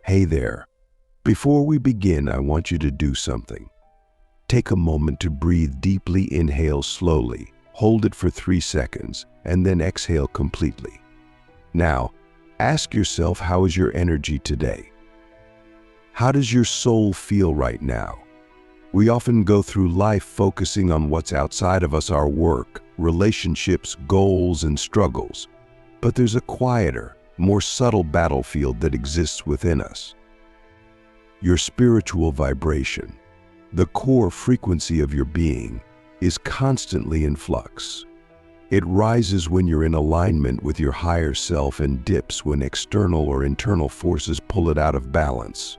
Hey there. Before we begin, I want you to do something. Take a moment to breathe deeply, inhale slowly, hold it for 3 seconds, and then exhale completely. Now, ask yourself, how is your energy today? How does your soul feel right now? We often go through life focusing on what's outside of us, our work, relationships, goals, and struggles. But there's a quieter, more subtle battlefield that exists within us. Your spiritual vibration, the core frequency of your being, is constantly in flux. It rises when you're in alignment with your higher self and dips when external or internal forces pull it out of balance.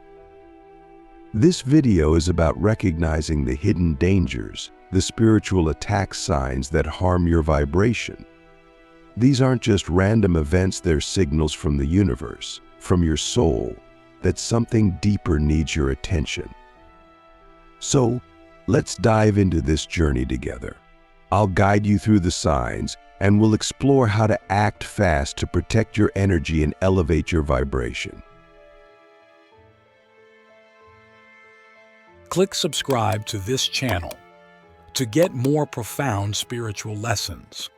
This video is about recognizing the hidden dangers, the spiritual attack signs that harm your vibration. These aren't just random events, they're signals from the universe, from your soul, that something deeper needs your attention. So, let's dive into this journey together. I'll guide you through the signs, and we'll explore how to act fast to protect your energy and elevate your vibration. Click subscribe to this channel to get more profound spiritual lessons.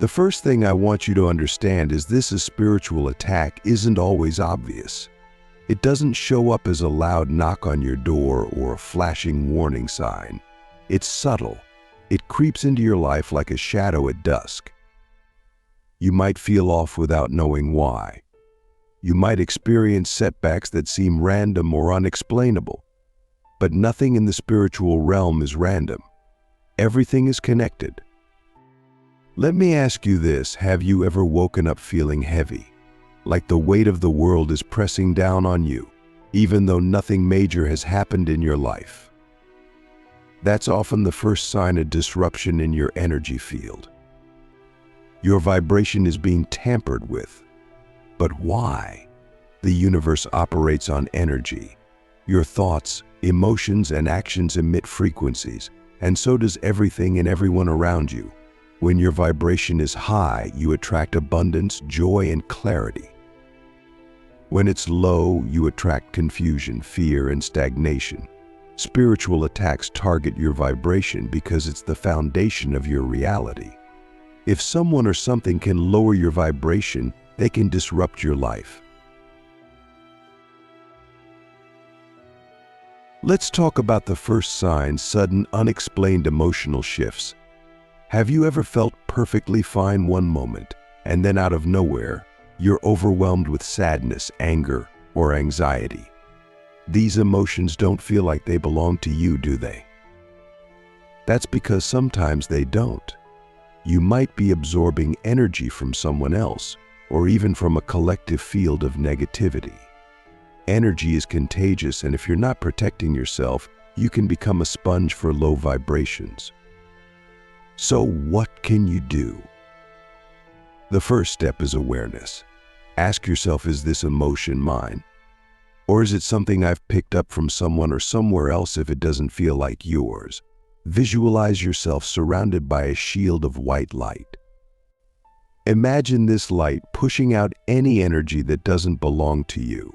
The first thing I want you to understand is this: a spiritual attack isn't always obvious. It doesn't show up as a loud knock on your door or a flashing warning sign. It's subtle. It creeps into your life like a shadow at dusk. You might feel off without knowing why. You might experience setbacks that seem random or unexplainable. But nothing in the spiritual realm is random. Everything is connected. Let me ask you this: have you ever woken up feeling heavy, like the weight of the world is pressing down on you, even though nothing major has happened in your life? That's often the first sign of disruption in your energy field. Your vibration is being tampered with. But why? The universe operates on energy. Your thoughts, emotions, and actions emit frequencies, and so does everything and everyone around you. When your vibration is high, you attract abundance, joy, and clarity. When it's low, you attract confusion, fear, and stagnation. Spiritual attacks target your vibration because it's the foundation of your reality. If someone or something can lower your vibration, they can disrupt your life. Let's talk about the first sign: sudden, unexplained emotional shifts. Have you ever felt perfectly fine one moment, and then out of nowhere, you're overwhelmed with sadness, anger, or anxiety? These emotions don't feel like they belong to you, do they? That's because sometimes they don't. You might be absorbing energy from someone else, or even from a collective field of negativity. Energy is contagious, and if you're not protecting yourself, you can become a sponge for low vibrations. So what can you do? The first step is awareness. Ask yourself, is this emotion mine? Or is it something I've picked up from someone or somewhere else? If it doesn't feel like yours, visualize yourself surrounded by a shield of white light. Imagine this light pushing out any energy that doesn't belong to you.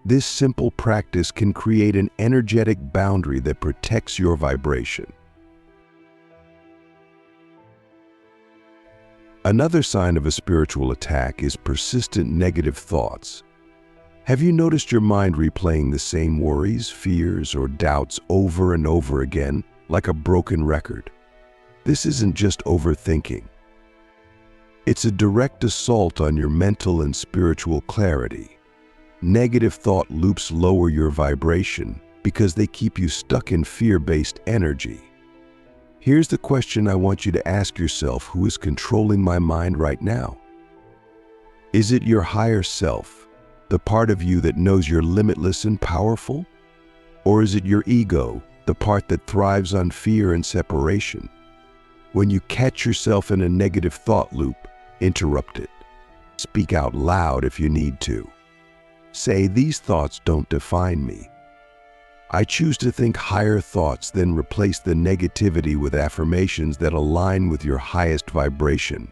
This simple practice can create an energetic boundary that protects your vibration. Another sign of a spiritual attack is persistent negative thoughts. Have you noticed your mind replaying the same worries, fears, or doubts over and over again, like a broken record? This isn't just overthinking. It's a direct assault on your mental and spiritual clarity. Negative thought loops lower your vibration because they keep you stuck in fear-based energy. Here's the question I want you to ask yourself: who is controlling my mind right now? Is it your higher self, the part of you that knows you're limitless and powerful? Or is it your ego, the part that thrives on fear and separation? When you catch yourself in a negative thought loop, interrupt it. Speak out loud if you need to. Say, these thoughts don't define me. I choose to think higher thoughts, then replace the negativity with affirmations that align with your highest vibration.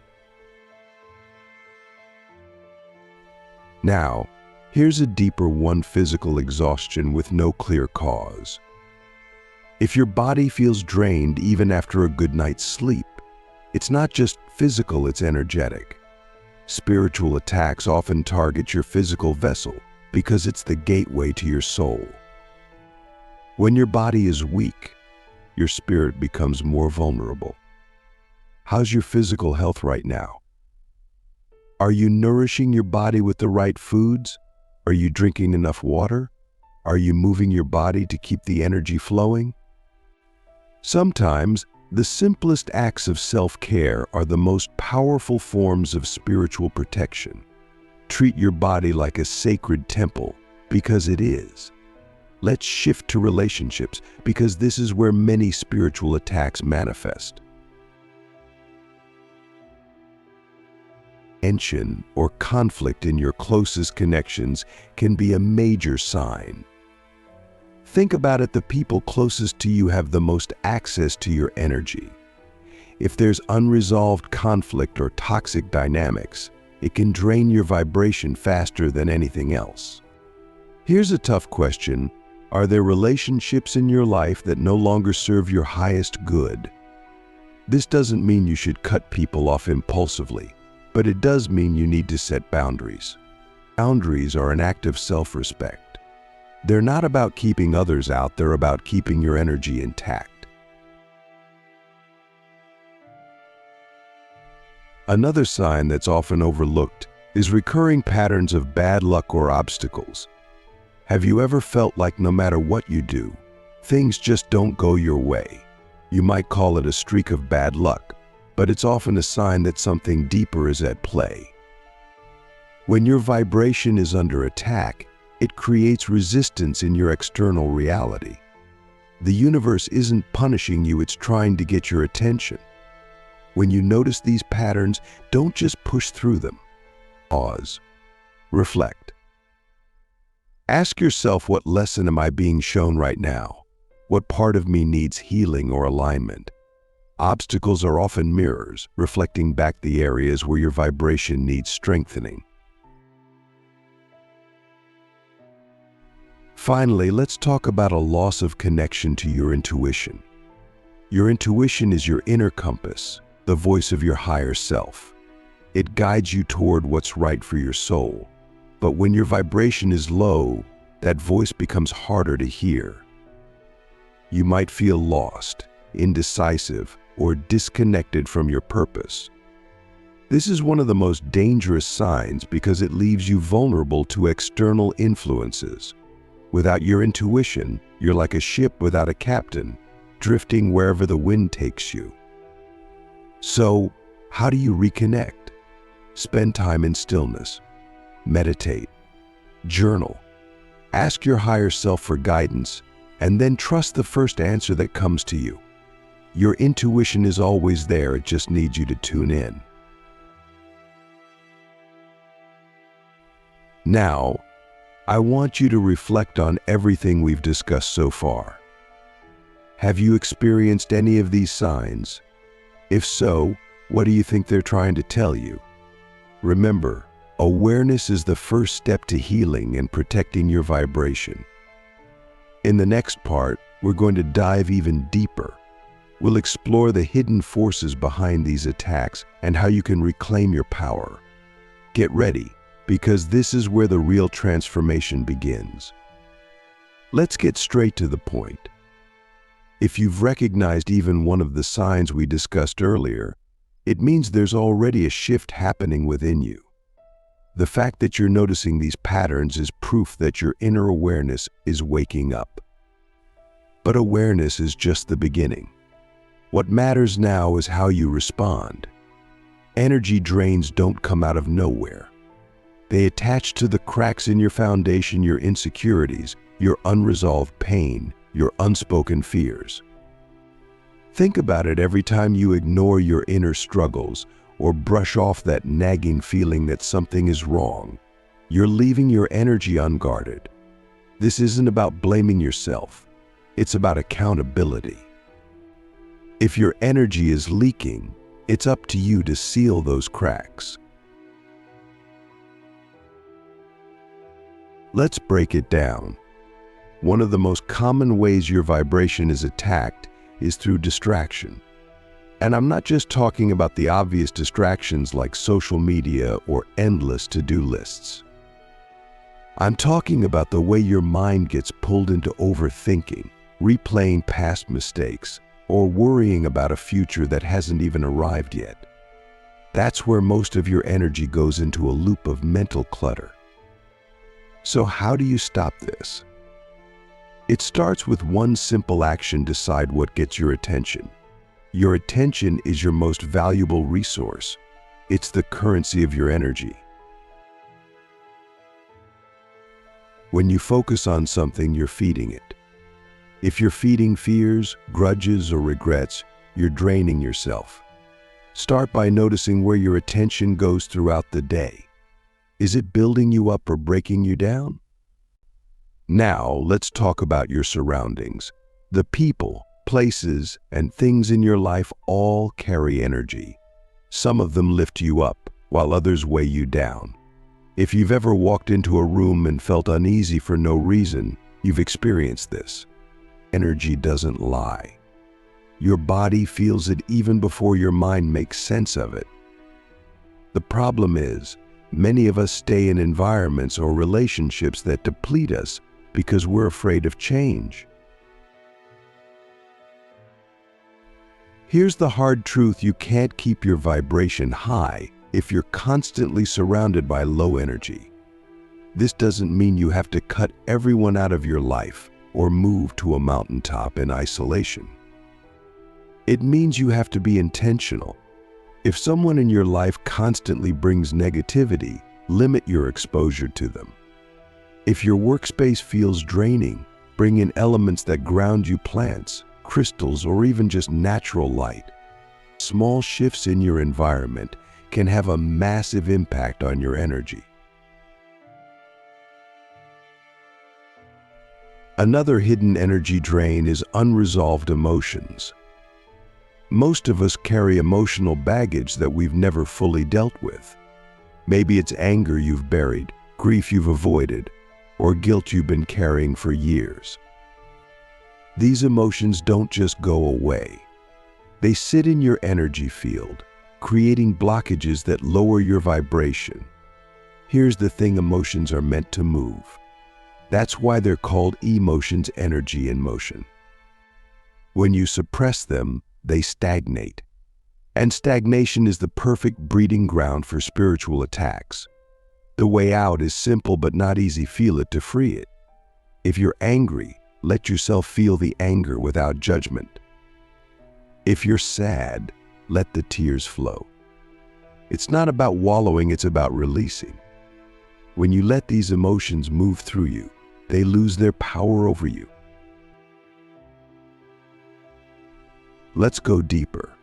Now, here's a deeper one: physical exhaustion with no clear cause. If your body feels drained even after a good night's sleep, it's not just physical, it's energetic. Spiritual attacks often target your physical vessel because it's the gateway to your soul. When your body is weak, your spirit becomes more vulnerable. How's your physical health right now? Are you nourishing your body with the right foods? Are you drinking enough water? Are you moving your body to keep the energy flowing? Sometimes, the simplest acts of self-care are the most powerful forms of spiritual protection. Treat your body like a sacred temple, because it is. Let's shift to relationships, because this is where many spiritual attacks manifest. Tension or conflict in your closest connections can be a major sign. Think about it: the people closest to you have the most access to your energy. If there's unresolved conflict or toxic dynamics, it can drain your vibration faster than anything else. Here's a tough question: are there relationships in your life that no longer serve your highest good? This doesn't mean you should cut people off impulsively, but it does mean you need to set boundaries. Boundaries are an act of self-respect. They're not about keeping others out, they're about keeping your energy intact. Another sign that's often overlooked is recurring patterns of bad luck or obstacles. Have you ever felt like no matter what you do, things just don't go your way? You might call it a streak of bad luck, but it's often a sign that something deeper is at play. When your vibration is under attack, it creates resistance in your external reality. The universe isn't punishing you, it's trying to get your attention. When you notice these patterns, don't just push through them. Pause. Reflect. Ask yourself, what lesson am I being shown right now? What part of me needs healing or alignment? Obstacles are often mirrors, reflecting back the areas where your vibration needs strengthening. Finally, let's talk about a loss of connection to your intuition. Your intuition is your inner compass, the voice of your higher self. It guides you toward what's right for your soul. But when your vibration is low, that voice becomes harder to hear. You might feel lost, indecisive, or disconnected from your purpose. This is one of the most dangerous signs because it leaves you vulnerable to external influences. Without your intuition, you're like a ship without a captain, drifting wherever the wind takes you. So, how do you reconnect? Spend time in stillness. Meditate. Journal. Ask your higher self for guidance, and then trust the first answer that comes to you. Your intuition is always there, it just needs you to tune in. Now, I want you to reflect on everything we've discussed so far. Have you experienced any of these signs? If so, what do you think they're trying to tell you? Remember, awareness is the first step to healing and protecting your vibration. In the next part, we're going to dive even deeper. We'll explore the hidden forces behind these attacks and how you can reclaim your power. Get ready, because this is where the real transformation begins. Let's get straight to the point. If you've recognized even one of the signs we discussed earlier, it means there's already a shift happening within you. The fact that you're noticing these patterns is proof that your inner awareness is waking up. But awareness is just the beginning. What matters now is how you respond. Energy drains don't come out of nowhere. They attach to the cracks in your foundation, your insecurities, your unresolved pain, your unspoken fears. Think about it: every time you ignore your inner struggles or brush off that nagging feeling that something is wrong, you're leaving your energy unguarded. This isn't about blaming yourself. It's about accountability. If your energy is leaking, it's up to you to seal those cracks. Let's break it down. One of the most common ways your vibration is attacked is through distraction. And I'm not just talking about the obvious distractions like social media or endless to-do lists. I'm talking about the way your mind gets pulled into overthinking, replaying past mistakes, or worrying about a future that hasn't even arrived yet. That's where most of your energy goes into a loop of mental clutter. So how do you stop this? It starts with one simple action: decide what gets your attention. Your attention is your most valuable resource. It's the currency of your energy. When you focus on something, you're feeding it. If you're feeding fears, grudges, or regrets, you're draining yourself. Start by noticing where your attention goes throughout the day. Is it building you up or breaking you down? Now, let's talk about your surroundings. The people, places, and things in your life all carry energy. Some of them lift you up, while others weigh you down. If you've ever walked into a room and felt uneasy for no reason, you've experienced this. Energy doesn't lie. Your body feels it even before your mind makes sense of it. The problem is, many of us stay in environments or relationships that deplete us because we're afraid of change. Here's the hard truth: you can't keep your vibration high if you're constantly surrounded by low energy. This doesn't mean you have to cut everyone out of your life or move to a mountaintop in isolation. It means you have to be intentional. If someone in your life constantly brings negativity, limit your exposure to them. If your workspace feels draining, bring in elements that ground you: plants, crystals, or even just natural light. Small shifts in your environment can have a massive impact on your energy. Another hidden energy drain is unresolved emotions. Most of us carry emotional baggage that we've never fully dealt with. Maybe it's anger you've buried, grief you've avoided, or guilt you've been carrying for years. These emotions don't just go away. They sit in your energy field, creating blockages that lower your vibration. Here's the thing: emotions are meant to move. That's why they're called emotions: energy in motion. When you suppress them, they stagnate. And stagnation is the perfect breeding ground for spiritual attacks. The way out is simple but not easy: feel it to free it. If you're angry, let yourself feel the anger without judgment. If you're sad, let the tears flow. It's not about wallowing, it's about releasing. When you let these emotions move through you, they lose their power over you. Let's go deeper.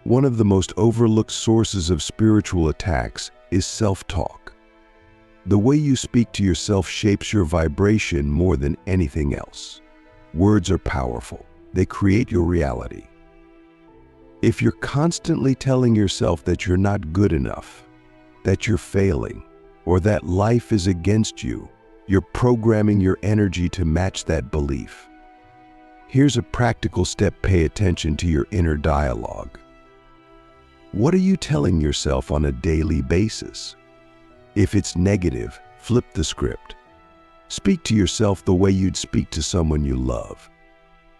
One of the most overlooked sources of spiritual attacks is self-talk. The way you speak to yourself shapes your vibration more than anything else. Words are powerful. They create your reality. If you're constantly telling yourself that you're not good enough, that you're failing, or that life is against you, you're programming your energy to match that belief. Here's a practical step: pay attention to your inner dialogue. What are you telling yourself on a daily basis? If it's negative, flip the script. Speak to yourself the way you'd speak to someone you love.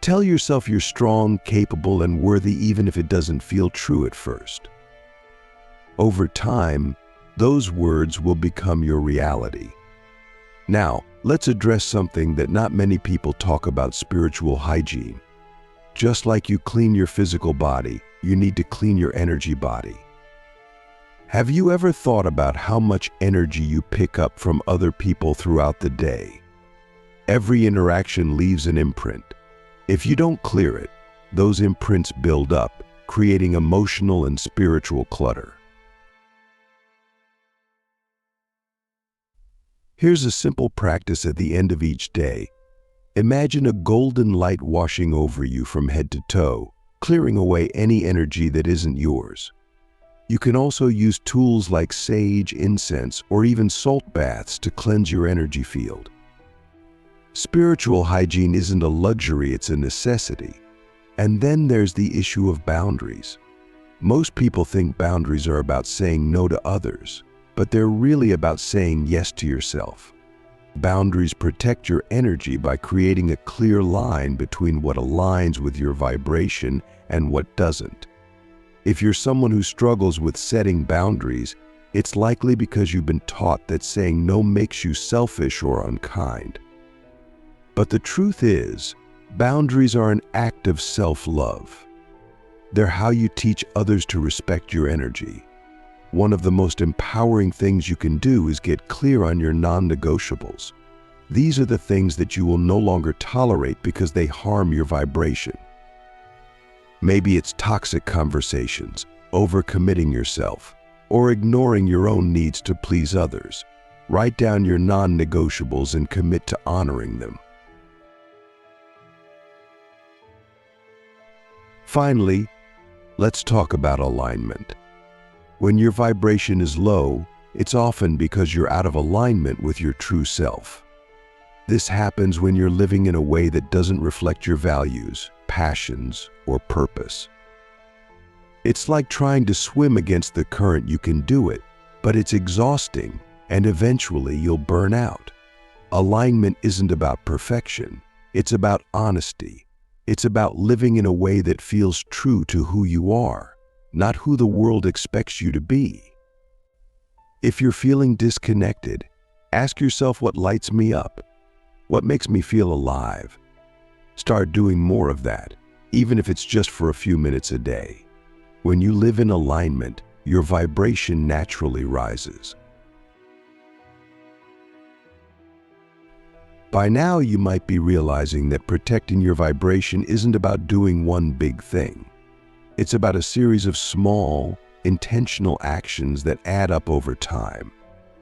Tell yourself you're strong, capable, and worthy even if it doesn't feel true at first. Over time, those words will become your reality. Now, let's address something that not many people talk about: spiritual hygiene. Just like you clean your physical body, you need to clean your energy body. Have you ever thought about how much energy you pick up from other people throughout the day? Every interaction leaves an imprint. If you don't clear it, those imprints build up, creating emotional and spiritual clutter. Here's a simple practice at the end of each day. Imagine a golden light washing over you from head to toe, clearing away any energy that isn't yours. You can also use tools like sage, incense, or even salt baths to cleanse your energy field. Spiritual hygiene isn't a luxury, it's a necessity. And then there's the issue of boundaries. Most people think boundaries are about saying no to others, but they're really about saying yes to yourself. Boundaries protect your energy by creating a clear line between what aligns with your vibration and what doesn't. If you're someone who struggles with setting boundaries, it's likely because you've been taught that saying no makes you selfish or unkind. But the truth is, boundaries are an act of self-love. They're how you teach others to respect your energy. One of the most empowering things you can do is get clear on your non-negotiables. These are the things that you will no longer tolerate because they harm your vibration. Maybe it's toxic conversations, overcommitting yourself, or ignoring your own needs to please others. Write down your non-negotiables and commit to honoring them. Finally, let's talk about alignment. When your vibration is low, it's often because you're out of alignment with your true self. This happens when you're living in a way that doesn't reflect your values, passions, or purpose. It's like trying to swim against the current. You can do it, but it's exhausting, and eventually you'll burn out. Alignment isn't about perfection. It's about honesty. It's about living in a way that feels true to who you are, not who the world expects you to be. If you're feeling disconnected, ask yourself, what lights me up? What makes me feel alive? Start doing more of that, even if it's just for a few minutes a day. When you live in alignment, your vibration naturally rises. By now, you might be realizing that protecting your vibration isn't about doing one big thing. It's about a series of small, intentional actions that add up over time.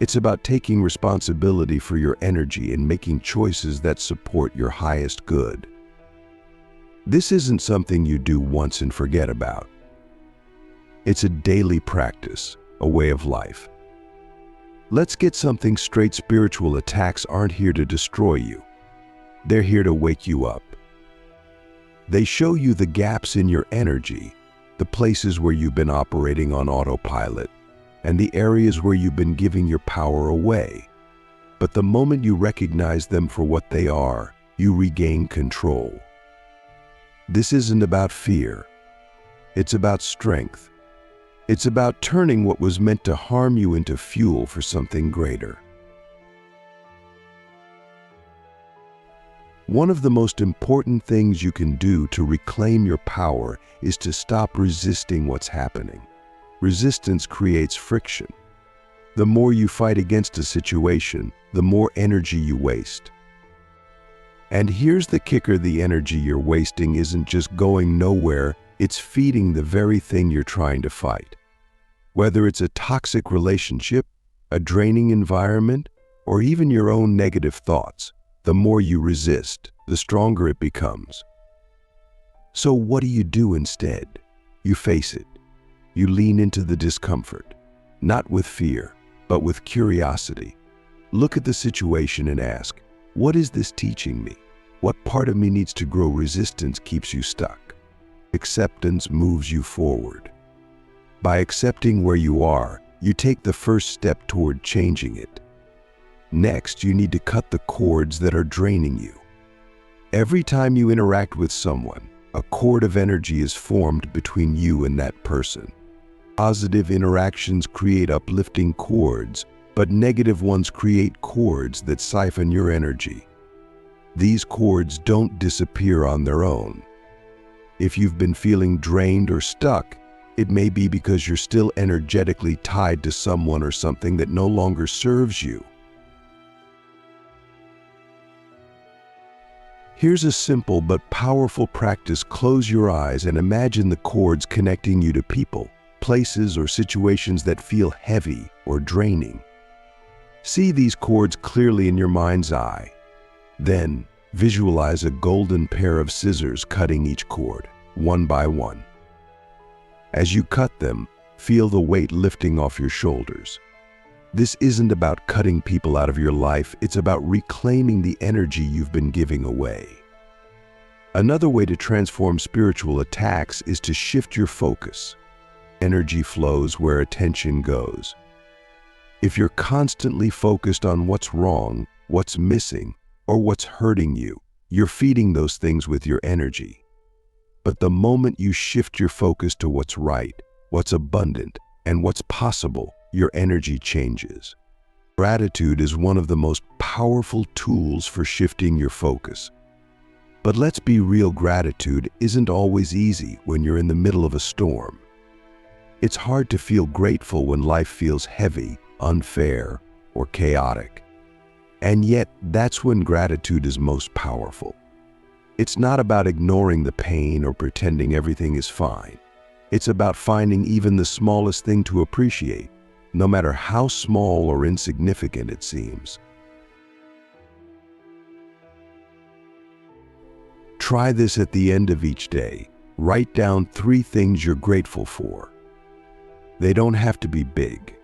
It's about taking responsibility for your energy and making choices that support your highest good. This isn't something you do once and forget about. It's a daily practice, a way of life. Let's get something straight. Spiritual attacks aren't here to destroy you. They're here to wake you up. They show you the gaps in your energy, the places where you've been operating on autopilot, and the areas where you've been giving your power away. But the moment you recognize them for what they are, you regain control. This isn't about fear. It's about strength. It's about turning what was meant to harm you into fuel for something greater. One of the most important things you can do to reclaim your power is to stop resisting what's happening. Resistance creates friction. The more you fight against a situation, the more energy you waste. And here's the kicker: the energy you're wasting isn't just going nowhere, it's feeding the very thing you're trying to fight. Whether it's a toxic relationship, a draining environment, or even your own negative thoughts, the more you resist, the stronger it becomes. So what do instead? You face it. You lean into the discomfort, not with fear, but with curiosity. Look at the situation and ask, what is this teaching me? What part of me needs to grow? Resistance keeps you stuck. Acceptance moves you forward. By accepting where you are, you take the first step toward changing it. Next, you need to cut the cords that are draining you. Every time you interact with someone, a cord of energy is formed between you and that person. Positive interactions create uplifting cords, but negative ones create cords that siphon your energy. These cords don't disappear on their own. If you've been feeling drained or stuck, it may be because you're still energetically tied to someone or something that no longer serves you. Here's a simple but powerful practice. Close your eyes and imagine the cords connecting you to people, places, or situations that feel heavy or draining. See these cords clearly in your mind's eye. Then, visualize a golden pair of scissors cutting each cord, one by one. As you cut them, Feel the weight lifting off your shoulders. This isn't about cutting people out of your life, it's about reclaiming the energy you've been giving away. Another way to transform spiritual attacks is to shift your focus. Energy flows where attention goes. If you're constantly focused on what's wrong, what's missing, or what's hurting you, you're feeding those things with your energy. But the moment you shift your focus to what's right, what's abundant, and what's possible, your energy changes. Gratitude is one of the most powerful tools for shifting your focus. But let's be real, gratitude isn't always easy when you're in the middle of a storm. It's hard to feel grateful when life feels heavy, unfair, or chaotic. And yet, that's when gratitude is most powerful. It's not about ignoring the pain or pretending everything is fine. It's about finding even the smallest thing to appreciate, no matter how small or insignificant it seems. Try this at the end of each day. Write down 3 things you're grateful for. They don't have to be big.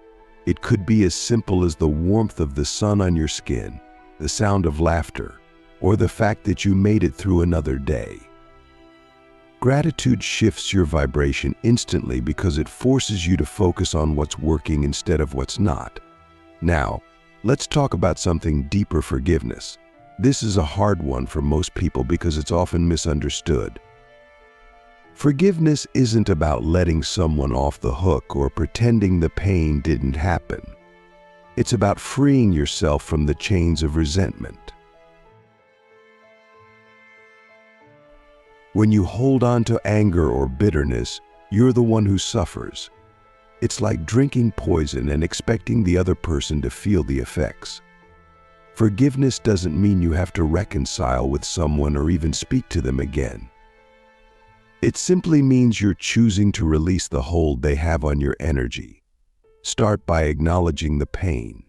It could be as simple as the warmth of the sun on your skin, the sound of laughter, or the fact that you made it through another day. Gratitude shifts your vibration instantly because it forces you to focus on what's working instead of what's not. Now, let's talk about something deeper: forgiveness. This is a hard one for most people because it's often misunderstood. Forgiveness isn't about letting someone off the hook or pretending the pain didn't happen. It's about freeing yourself from the chains of resentment. When you hold on to anger or bitterness, you're the one who suffers. It's like drinking poison and expecting the other person to feel the effects. Forgiveness doesn't mean you have to reconcile with someone or even speak to them again. It simply means you're choosing to release the hold they have on your energy. Start by acknowledging the pain.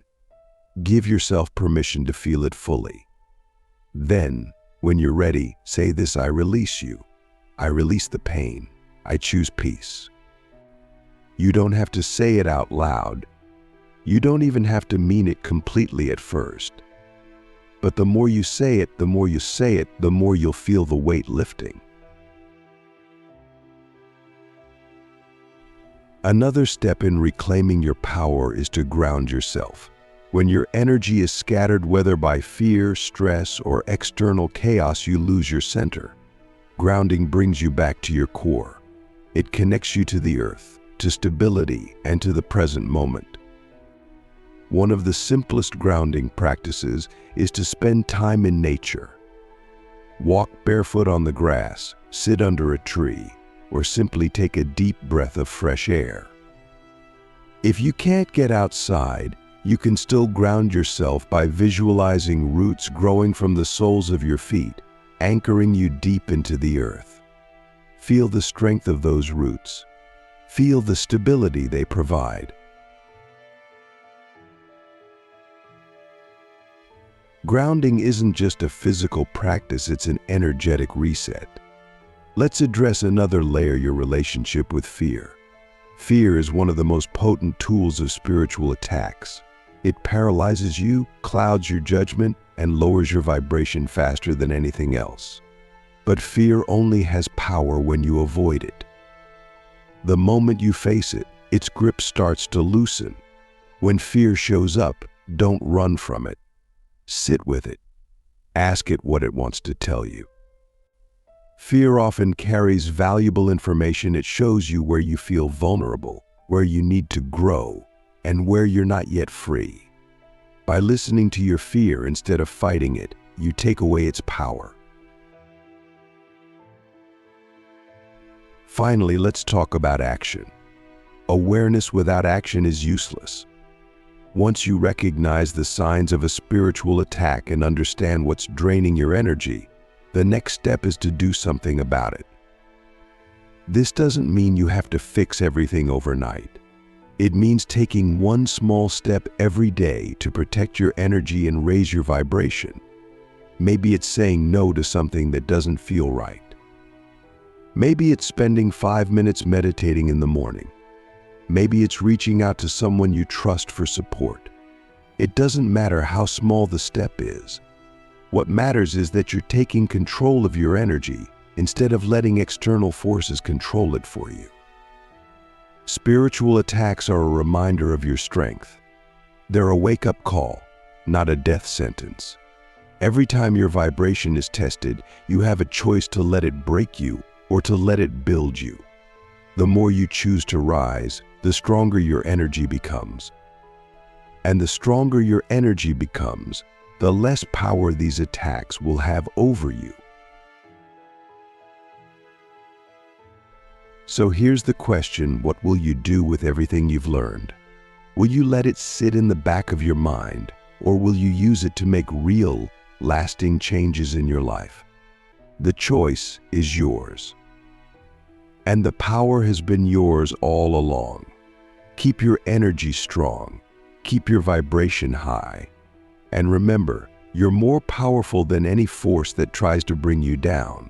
Give yourself permission to feel it fully. Then, when you're ready, say this: I release you. I release the pain. I choose peace. You don't have to say it out loud. You don't even have to mean it completely at first. But the more you say it, the more you'll feel the weight lifting. Another step in reclaiming your power is to ground yourself. When your energy is scattered, whether by fear, stress, or external chaos, you lose your center. Grounding brings you back to your core. It connects you to the earth, to stability, and to the present moment. One of the simplest grounding practices is to spend time in nature. Walk barefoot on the grass, sit under a tree, or simply take a deep breath of fresh air. If you can't get outside, you can still ground yourself by visualizing roots growing from the soles of your feet, anchoring you deep into the earth. Feel the strength of those roots. Feel the stability they provide. Grounding isn't just a physical practice, it's an energetic reset. Let's address another layer: your relationship with fear. Fear is one of the most potent tools of spiritual attacks. It paralyzes you, clouds your judgment, and lowers your vibration faster than anything else. But fear only has power when you avoid it. The moment you face it, its grip starts to loosen. When fear shows up, don't run from it. Sit with it. Ask it what it wants to tell you. Fear often carries valuable information. It shows you where you feel vulnerable, where you need to grow, and where you're not yet free. By listening to your fear instead of fighting it, you take away its power. Finally, let's talk about action. Awareness without action is useless. Once you recognize the signs of a spiritual attack and understand what's draining your energy, the next step is to do something about it. This doesn't mean you have to fix everything overnight. It means taking one small step every day to protect your energy and raise your vibration. Maybe it's saying no to something that doesn't feel right. Maybe it's spending 5 minutes meditating in the morning. Maybe it's reaching out to someone you trust for support. It doesn't matter how small the step is. What matters is that you're taking control of your energy instead of letting external forces control it for you. Spiritual attacks are a reminder of your strength. They're a wake-up call, not a death sentence. Every time your vibration is tested, you have a choice to let it break you or to let it build you. The more you choose to rise, the stronger your energy becomes. And the stronger your energy becomes, the less power these attacks will have over you. So here's the question: what will you do with everything you've learned? Will you let it sit in the back of your mind, or will you use it to make real, lasting changes in your life? The choice is yours. And the power has been yours all along. Keep your energy strong. Keep your vibration high. And remember, you're more powerful than any force that tries to bring you down.